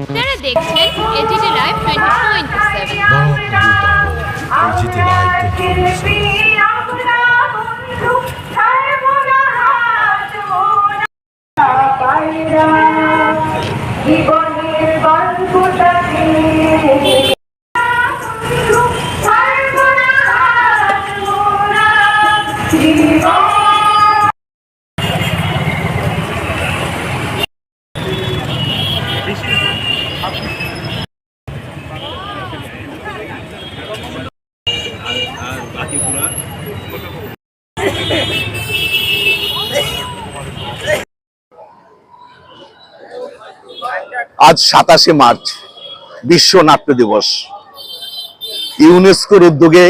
আপনারা দেখছেন AGT live 24/7। AGT live 24/7। আজ 27শে মার্চ বিশ্ব নাট্য দিবস। ইউনেস্কোর উদ্যোগে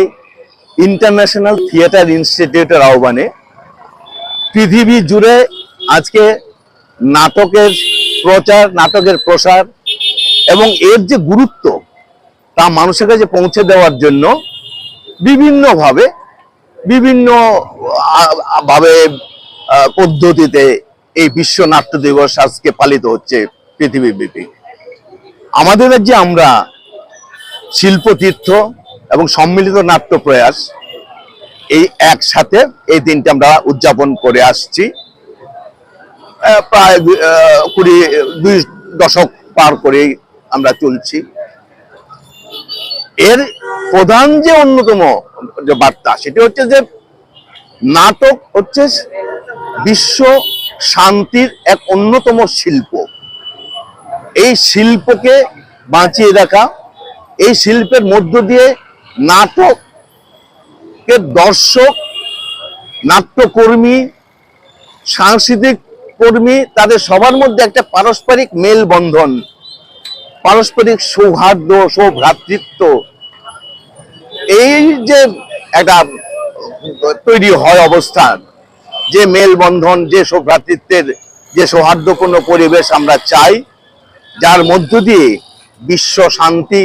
ইন্টারন্যাশনাল থিয়েটার ইনস্টিটিউটের আহ্বানে পৃথিবী জুড়ে আজকে নাটকের প্রচার, নাটকের প্রসার এবং এর যে গুরুত্ব তা মানুষের কাছে পৌঁছে দেওয়ার জন্য বিভিন্নভাবে পদ্ধতিতে এই বিশ্ব নাট্য দিবস আজকে পালিত হচ্ছে পৃথিবীব্যাপী। আমাদের রাজ্যে আমরা শিল্পতীর্থ এবং সম্মিলিত নাট্য প্রয়াস এই একসাথে এই দিনটা আমরা উদযাপন করে আসছি। প্রায় 2 দশক পার করে আমরা চলছি। এর প্রধান যে অন্যতম যে বার্তা সেটি হচ্ছে যে নাটক হচ্ছে বিশ্ব শান্তির এক অন্যতম শিল্প। এই শিল্পকে বাঁচিয়ে রাখা, এই শিল্পের মধ্য দিয়ে নাটকের দর্শক, নাট্যকর্মী, সাংস্কৃতিক কর্মী তাদের সবার মধ্যে একটা পারস্পরিক মেলবন্ধন, পারস্পরিক সৌহার্দ্য, সৌভ্রাতৃত্ব, এই যে একটা তৈরি হয় অবস্থান, যে মেলবন্ধন, যে সৌভ্রাতৃত্বের যে সৌহার্দ্যপূর্ণ পরিবেশ আমরা চাই, যার মধ্য দিয়ে বিশ্ব শান্তি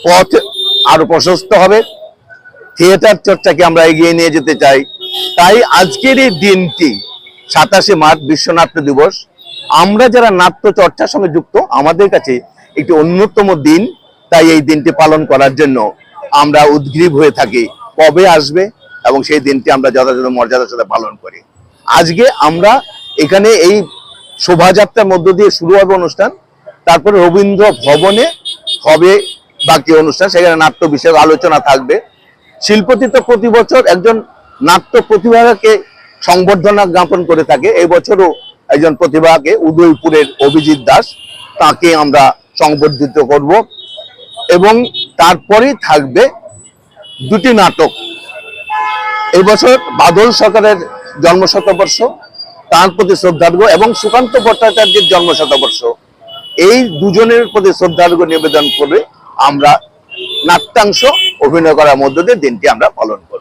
পথ আরো প্রশস্ত হবে, থিয়েটার চর্চাকে আমরা এগিয়ে নিয়ে যেতে চাই। তাই আজকের এই দিনটি 27শে মার্চ বিশ্ব নাট্য দিবস আমরা যারা নাট্য চর্চার সঙ্গে যুক্ত আমাদের কাছে একটি অন্যতম দিন। তাই এই দিনটি পালন করার জন্য আমরা উদ্গ্রীব হয়ে থাকি কবে আসবে এবং সেই দিনটি আমরা যথাযথ মর্যাদার সাথে পালন করি। আজকে আমরা এখানে এই শোভাযাত্রার মধ্য দিয়ে শুরু হবে অনুষ্ঠান, তারপরে রবীন্দ্র ভবনে হবে বাকি অনুষ্ঠান, সেখানে নাট্য বিষয়ক আলোচনা থাকবে। শিল্পতীর্থ প্রতি বছর একজন নাট্য প্রতিভাকে সংবর্ধনা জ্ঞাপন করে থাকে। এই বছরও একজন প্রতিভাকে, উদয়পুরের অভিজিৎ দাস, তাকে আমরা সংবর্ধিত করব। এবং তারপরেই থাকবে 2টি নাটক। এই বছর বাদল সরকারের জন্মশতবর্ষ, তার প্রতি শ্রদ্ধার্ঘ, এবং সুকান্ত ভট্টাচার্যের জন্মশতবর্ষ। এই দুজনের প্রতি শ্রদ্ধার্ঘ নিবেদন করে আমরা নাট্যাংশ অভিনয় করার মধ্য দিয়ে দিনটি আমরা পালন করি।